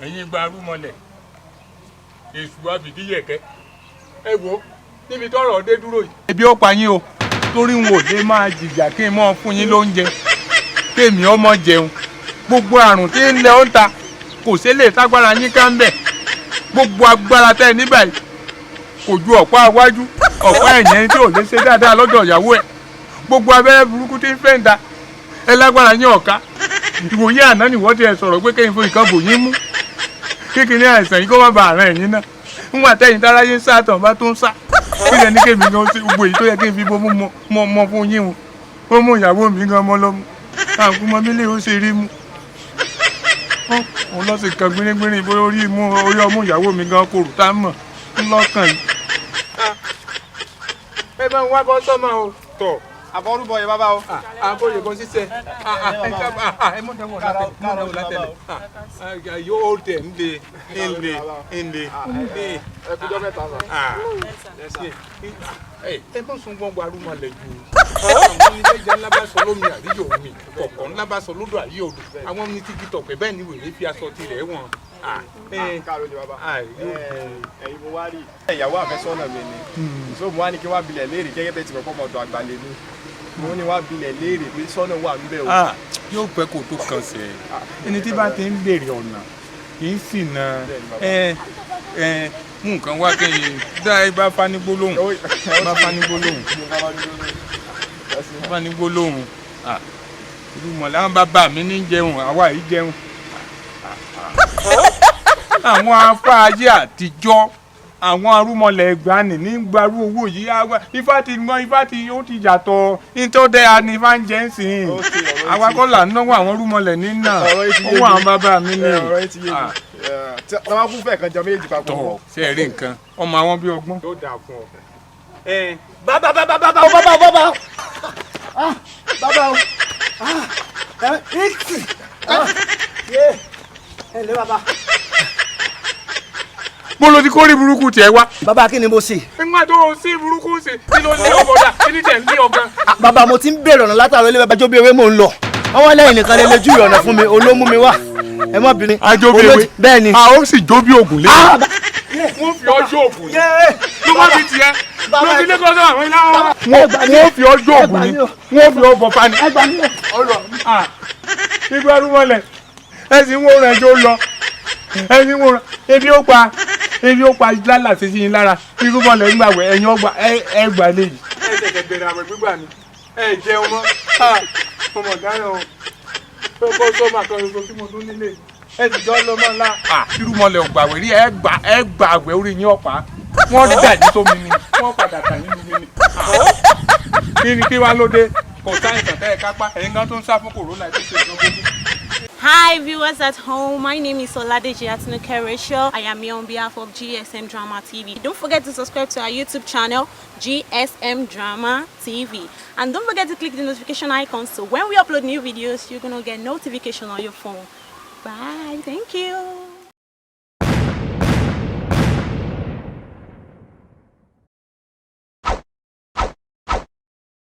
ẹ̀yin gba arúmọlẹ̀ èṣù àbìdíyẹ̀kẹ́ ẹ wo níbi tọ́rọ̀ dé dúró yìí. ebi ó pa yín o torí n ò lè máa jìjà kí n mọ́ fún yín lóúnjẹ kéèmí ọmọ jẹun gbogbo àrùn tí ń lẹ ó ń ta kò sí lè tágbára yín ká ń bẹ̀ gbogbo agbára tẹ́ ẹ ní báyìí kò ju ọ̀pá iwájú ọ̀pá ẹ̀yìn tí ò lè ṣe dáadáa lọ́dọ̀ ìyàwó ẹ̀ gbogbo abẹ́rẹ́ burúkú tí ń fẹ́ ń da ẹ lágbára yín ọ̀ka ìwòye àná nìwọ́n ti ẹ̀ sọ̀rọ̀ pé kéyìn fún nǹkan bò yín mú kékeré àìsàn yìí kó má ba àárẹ̀ ẹ̀yìn náà ń wà tẹ́yìn táráyé ń sá tàn bá tó ń sá kí lẹ ní kémi gan sí gbogbo èyí tó yẹ kí n fi bó mọ fún yín o ó mú ìyàwó mi gan mọ́ lọ́mú àǹkú mọ mílí ó ṣe rí mú òun lọ́sìn kan gbérígbérí bóyá orí ọmú ìyàwó mi gan kò rù tá mọ̀ ńlọ́kàn yìí. ẹ bá ń wá bọ́ sọ́mọ o tọ̀ àbọ̀rúbọ yẹn bàbá o. àbọ̀yẹ̀ bọ́ sísẹ́ ẹ mọ̀ dáwọ̀ látẹ̀lẹ̀ yóò tẹ̀ ń de ẹ kújọ mẹ́ta lọ. ẹ mọ̀ sún gbọ́ngbọ́ arúmọlẹ̀ jù àwọn oníjẹ́jẹ́ ńlá bá sọ lómi àríyọ̀ omi kọ̀ọ̀kan ńlá bá sọ lódò àríyọ̀ odò àwọn ní tíkítọ̀ pẹ̀ bẹ́ẹ̀ ni wèrè fi aṣọ tirẹ̀ wọ̀n. káàró ni bàbá ẹ̀yin mo wá rí ìyàwó àfẹ́sọ́nà mi ni so mo wá ní kí wá bilẹ̀ léèrè gẹ́gẹ́ bẹ́ẹ̀ ti mọ̀ pọ́mọ ọ̀dọ̀ àgbà lèmi mo ní wá bilẹ̀ léèrè pé sọ́nà wà níbẹ̀ o. yóò pẹ́ kó tó kàn sí ẹni tí bá ti ń béèrè ọ̀nà kì í sì na mú nǹkan wá kẹ́yìn dá ẹ bá fanigbólóhùn fanigbólóhùn irú mọ̀lẹ́ àwọn bàbá mi ní jẹun àwa yìí jẹun àwọn afáàyè àtijọ́ àwọn arúmọlẹ̀ ẹgbàánì ní gbarú owó yìí ifá tí ó ti yàtọ̀ nítorí àní ifá ń jẹ́ ń sìn àwa kọ́ là ń náwó àwọn arúmọlẹ̀ nínà owó àwọn bàbá mi ní. tọ́wọ́ fún fẹ́ẹ̀ kan jọ méjì papọ̀. tọ́ ṣe é rí nǹkan ọmọ àwọn bí ọgbọ́n. tó dáa fún ọ. bàbá ẹ lé bàbá. bó ló ti kórè burúkú tiẹ̀ wá. bàbá kí ni mo ṣe. nígbà tó o sí burúkú sí kí ló ní ọgọdà kí ní tẹ̀ ń lé ọgán. bàbá mo ti ń bèrè ọ̀nà látàrọ ilé bàbá jóbi ewé mò ń lọ àwọn lẹ́yìn nìkan lè lójú ìrọ̀nà fún mi olómú mi wá ẹ mọ́ bìnrin. ajóbi ewé bẹ́ẹ̀ ni. a ó sì jóbi ògùn lé. wọ́n fi ọjọ́ ògùn lé. ló wá fi tiẹ̀ ló fi lé kọ́sọ́ àwọn ilé wọn. wọ́n fi ọjọ́ ògùn lé wọ́n fi ọbọ̀ pani. ibi arúmọlẹ̀ ẹ̀sìn wo rẹ̀ jó lọ ẹ̀sìn wo rẹ̀ ebi ó pa lálà sí yín lára irúmọlẹ̀ ńgbà wẹ̀ ẹ̀yìn ọgbà ẹgbà léyìí. ẹ tẹ̀tẹ̀ bẹ̀rẹ̀ àwẹ̀ gbígbà ni ẹ jẹun mọ́ ọmọ dáná o kó tó máa kọ́ ẹ̀rọ tí mo tún nílé ẹ sì jọ lọ mọ́ ńlá. irúmọlẹ̀ ọgbà wẹ̀ rí ẹgbà àwẹ̀ orí yín ọ̀pá wọ́n rí dàjí sómi ni wọ́n padà tà yín lómi ni. kí ni kí wá lóde kò sáyẹ̀nsì tẹ́ ẹ kápá ẹ̀yin gan tó ń sá fún kòrónà ẹ̀ tó ṣe ìjọba. Hi viewers at home, my name is Oladeji Atinuke Rachel. I am here on behalf of GSM Drama TV. Don't forget to subscribe to our YouTube channel, GSM Drama TV. And don't forget to click the notification icon so when we upload new videos, you're gonna get notification on your phone. Bye, thank you.